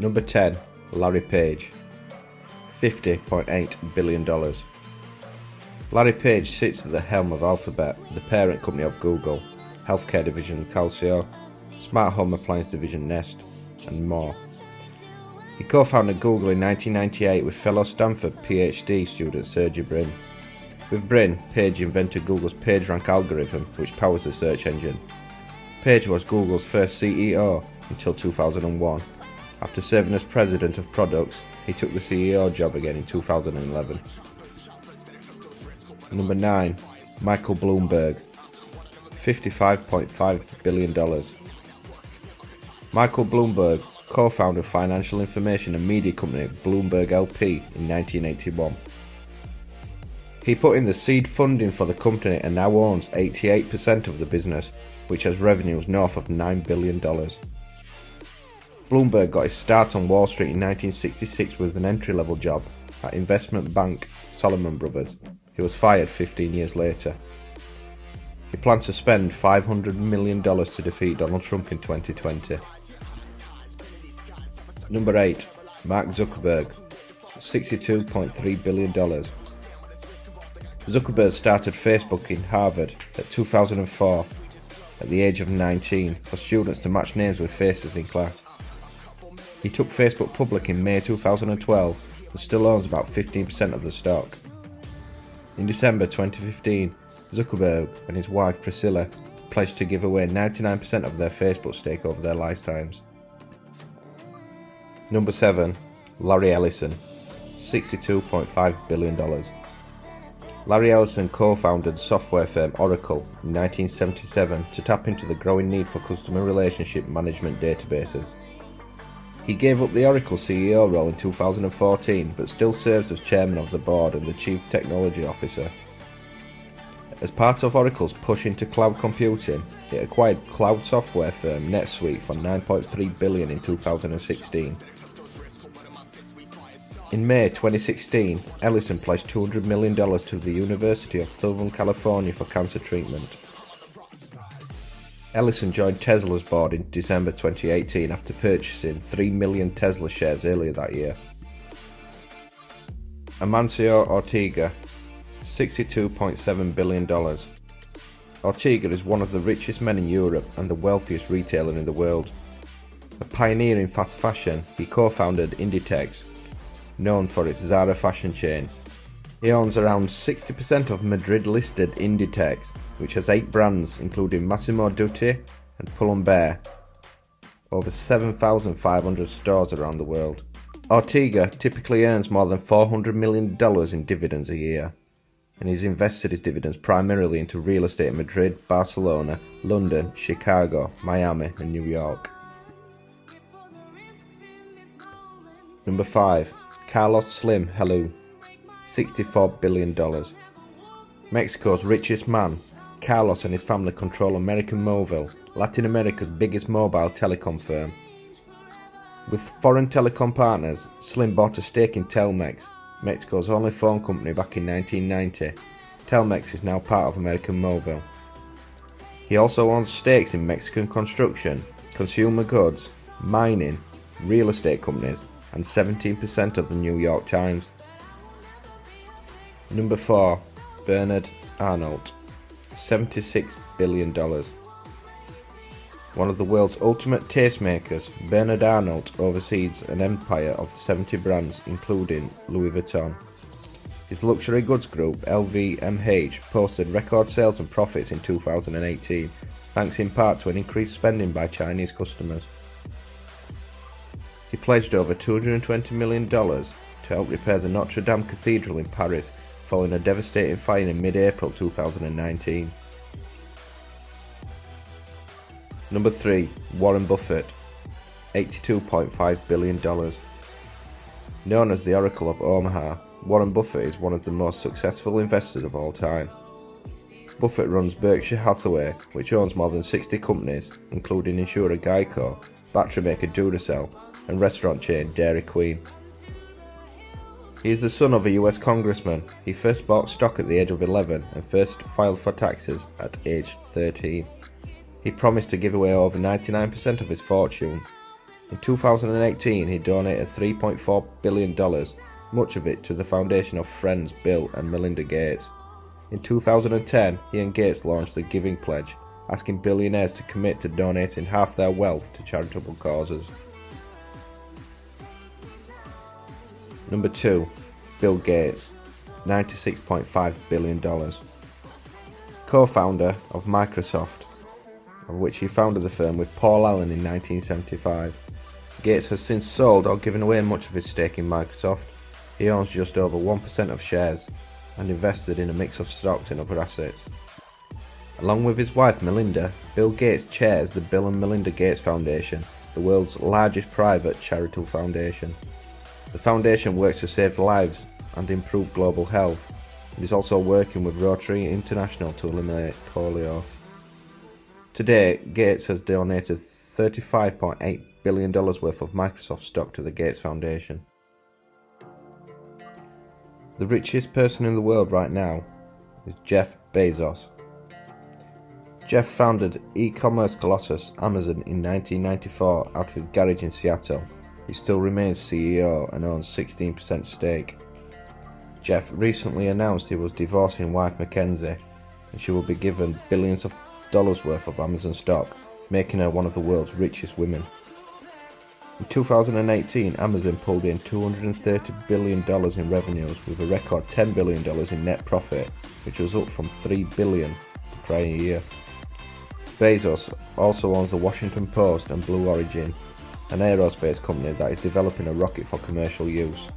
Number 10. Larry Page. $50.8 billion. Larry Page sits at the helm of Alphabet, the parent company of Google, healthcare division Calcio, smart home appliance division Nest, and more. He co-founded Google in 1998 with fellow Stanford PhD student Sergey Brin. With Brin, Page invented Google's PageRank algorithm, which powers the search engine. Page was Google's first CEO until 2001. After serving as president of products, he took the CEO job again in 2011. Number 9. Michael Bloomberg. $55.5 billion. Michael Bloomberg co-founded financial information and media company Bloomberg LP in 1981. He put in the seed funding for the company and now owns 88% of the business, which has revenues north of $9 billion. Bloomberg got his start on Wall Street in 1966 with an entry-level job at investment bank Salomon Brothers. He was fired 15 years later. He plans to spend $500 million to defeat Donald Trump in 2020. Number 8. Mark Zuckerberg. $62.3 billion. Zuckerberg started Facebook in Harvard at 2004 at the age of 19 for students to match names with faces in class. He took Facebook public in May 2012 and still owns about 15% of the stock. In December 2015, Zuckerberg and his wife Priscilla pledged to give away 99% of their Facebook stake over their lifetimes. Number 7. Larry Ellison. $62.5 billion. Larry Ellison co-founded software firm Oracle in 1977 to tap into the growing need for customer relationship management databases. He gave up the Oracle CEO role in 2014 but still serves as chairman of the board and the chief technology officer. As part of Oracle's push into cloud computing, it acquired cloud software firm NetSuite for $9.3 billion in 2016. In May 2016, Ellison pledged $200 million to the University of Southern California for cancer treatment. Ellison joined Tesla's board in December 2018 after purchasing 3 million Tesla shares earlier that year. Amancio Ortega. $62.7 billion. Ortega is one of the richest men in Europe and the wealthiest retailer in the world. A pioneer in fast fashion, he co-founded Inditex, known for its Zara fashion chain. He owns around 60% of Madrid-listed Inditex, which has 8 brands including Massimo Dutti and Pull&Bear, over 7,500 stores around the world. Ortega typically earns more than $400 million in dividends a year, and he's invested his dividends primarily into real estate in Madrid, Barcelona, London, Chicago, Miami and New York. Number 5. Carlos Slim Helú. $64 billion. Mexico's richest man, Carlos and his family control American Mobile, Latin America's biggest mobile telecom firm. With foreign telecom partners, Slim bought a stake in Telmex, Mexico's only phone company, back in 1990. Telmex is now part of American Mobile. He also owns stakes in Mexican construction, consumer goods, mining, real estate companies, and 17% of the New York Times. Number 4. Bernard Arnault. $76 billion. One of the world's ultimate tastemakers, Bernard Arnault oversees an empire of 70 brands including Louis Vuitton. His luxury goods group LVMH posted record sales and profits in 2018, thanks in part to an increased spending by Chinese customers. He pledged over $220 million to help repair the Notre Dame Cathedral in Paris following a devastating fire in mid-April 2019. Number 3. Warren Buffett. $82.5 billion. Known as the Oracle of Omaha, Warren Buffett is one of the most successful investors of all time. Buffett runs Berkshire Hathaway, which owns more than 60 companies, including insurer Geico, battery maker Duracell, and restaurant chain Dairy Queen. He is the son of a US congressman. He first bought stock at the age of 11 and first filed for taxes at age 13. He promised to give away over 99% of his fortune. In 2018, he donated $3.4 billion, much of it to the foundation of friends Bill and Melinda Gates. In 2010, he and Gates launched the Giving Pledge, asking billionaires to commit to donating half their wealth to charitable causes. Number 2. Bill Gates, $96.5 billion. Co-founder of Microsoft, of which he founded the firm with Paul Allen in 1975. Gates has since sold or given away much of his stake in Microsoft. He owns just over 1% of shares and invested in a mix of stocks and other assets. Along with his wife Melinda, Bill Gates chairs the Bill and Melinda Gates Foundation, the world's largest private charitable foundation. The foundation works to save lives and improve global health, and is also working with Rotary International to eliminate polio. Today, Gates has donated $35.8 billion worth of Microsoft stock to the Gates Foundation. The richest person in the world right now is Jeff Bezos. Jeff founded e-commerce colossus Amazon in 1994 out of his garage in Seattle. He still remains CEO and owns 16% stake. Jeff recently announced he was divorcing wife Mackenzie, and she will be given billions of dollars worth of Amazon stock, making her one of the world's richest women. In 2018, Amazon pulled in $230 billion in revenues with a record $10 billion in net profit, which was up from $3 billion the prior year. Bezos also owns the Washington Post and Blue Origin, an aerospace company that is developing a rocket for commercial use.